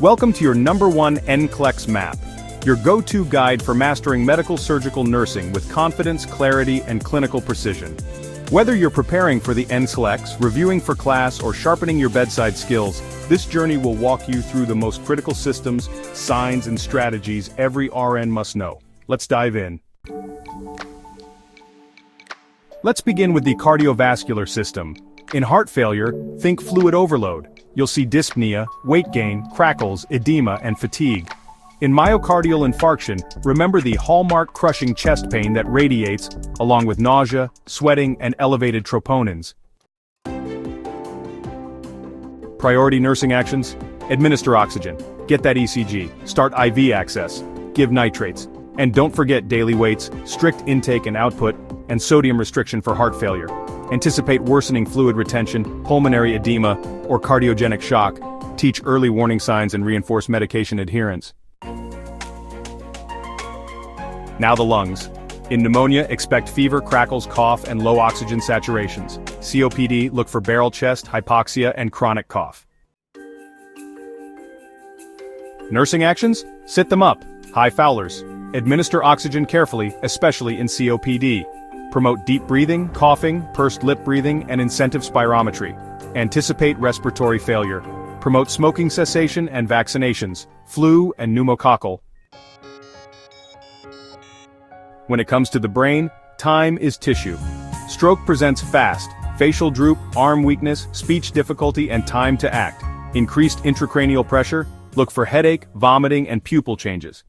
Welcome to your #1 NCLEX-Map, your go-to guide for mastering medical surgical nursing with confidence, clarity, and clinical precision. Whether you're preparing for the NCLEX, reviewing for class, or sharpening your bedside skills, this journey will walk you through the most critical systems, signs, and strategies every RN must know. Let's dive in. Let's begin with the cardiovascular system. In heart failure, think fluid overload. You'll see dyspnea, weight gain, crackles, edema, and fatigue. In myocardial infarction, remember the hallmark crushing chest pain that radiates, along with nausea, sweating, and elevated troponins. Priority nursing actions: administer oxygen, get that ECG, start IV access, give nitrates, and don't forget daily weights, strict intake and output, and sodium restriction for heart failure. Anticipate worsening fluid retention, pulmonary edema, or cardiogenic shock. Teach early warning signs and reinforce medication adherence. Now the lungs. In pneumonia, expect fever, crackles, cough, and low oxygen saturations. COPD, look for barrel chest, hypoxia, and chronic cough. Nursing actions? Sit them up. High Fowlers. Administer oxygen carefully, especially in COPD. Promote deep breathing, coughing, pursed lip breathing, and incentive spirometry. Anticipate respiratory failure. Promote smoking cessation and vaccinations, flu and pneumococcal. When it comes to the brain, time is tissue. Stroke presents fast: facial droop, arm weakness, speech difficulty, and time to act. Increased intracranial pressure, look for headache, vomiting, and pupil changes.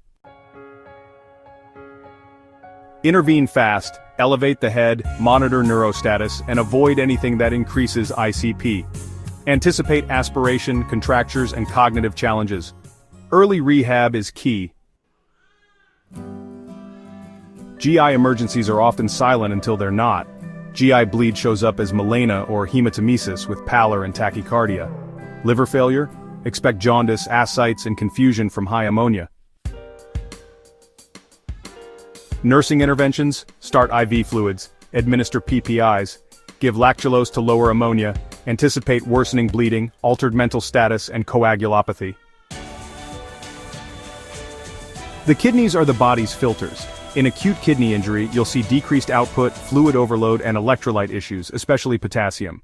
Intervene fast, elevate the head, monitor neurostatus, and avoid anything that increases ICP. Anticipate aspiration, contractures, and cognitive challenges. Early rehab is key. GI emergencies are often silent until they're not. GI bleed shows up as melena or hematemesis with pallor and tachycardia. Liver failure? Expect jaundice, ascites, and confusion from high ammonia. Nursing interventions: start IV fluids, administer PPIs, give lactulose to lower ammonia, anticipate worsening bleeding, altered mental status, and coagulopathy. The kidneys are the body's filters. In acute kidney injury, you'll see decreased output, fluid overload, and electrolyte issues, especially potassium.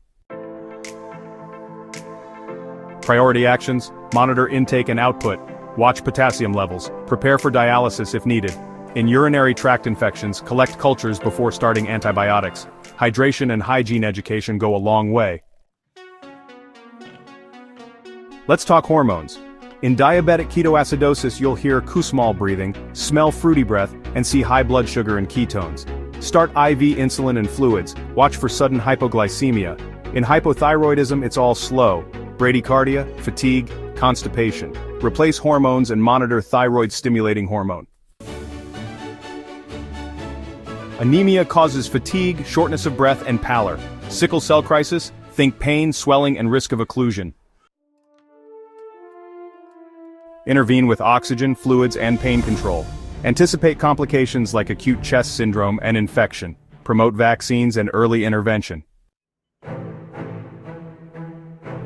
Priority actions: monitor intake and output, watch potassium levels, prepare for dialysis if needed. In urinary tract infections, collect cultures before starting antibiotics. Hydration and hygiene education go a long way. Let's talk hormones. In diabetic ketoacidosis, you'll hear Kussmaul breathing, smell fruity breath, and see high blood sugar and ketones. Start IV insulin and fluids, watch for sudden hypoglycemia. In hypothyroidism, it's all slow: bradycardia, fatigue, constipation. Replace hormones and monitor thyroid-stimulating hormone. Anemia causes fatigue, shortness of breath, and pallor. Sickle cell crisis? Think pain, swelling, and risk of occlusion. Intervene with oxygen, fluids, and pain control. Anticipate complications like acute chest syndrome and infection. Promote vaccines and early intervention.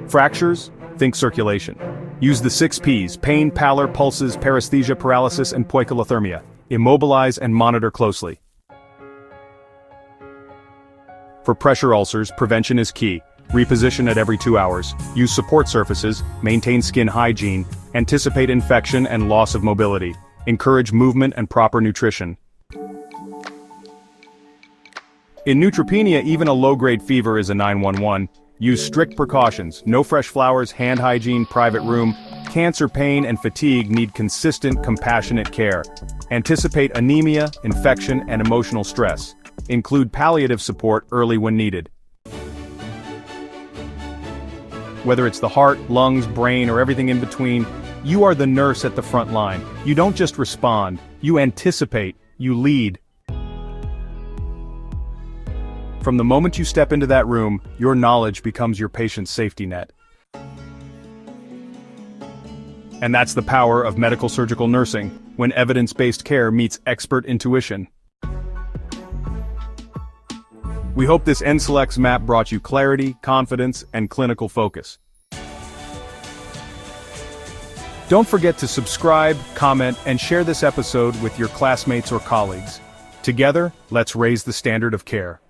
Fractures? Think circulation. Use the 6 Ps: pain, pallor, pulses, paresthesia, paralysis, and poikilothermia. Immobilize and monitor closely. For pressure ulcers, prevention is key. Reposition at every 2 hours. Use support surfaces, maintain skin hygiene, anticipate infection and loss of mobility. Encourage movement and proper nutrition. In neutropenia, even a low-grade fever is a 911. Use strict precautions: no fresh flowers, hand hygiene, private room. Cancer, pain, and fatigue need consistent, compassionate care. Anticipate anemia, infection, and emotional stress. Include palliative support early when needed. Whether it's the heart, lungs, brain, or everything in between, you are the nurse at the front line. You don't just respond, you anticipate, you lead. From the moment you step into that room, your knowledge becomes your patient's safety net. And that's the power of medical surgical nursing, when evidence-based care meets expert intuition. We hope this NCLEX-Map brought you clarity, confidence, and clinical focus. Don't forget to subscribe, comment, and share this episode with your classmates or colleagues. Together, let's raise the standard of care.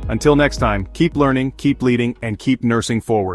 Until next time, keep learning, keep leading, and keep nursing forward.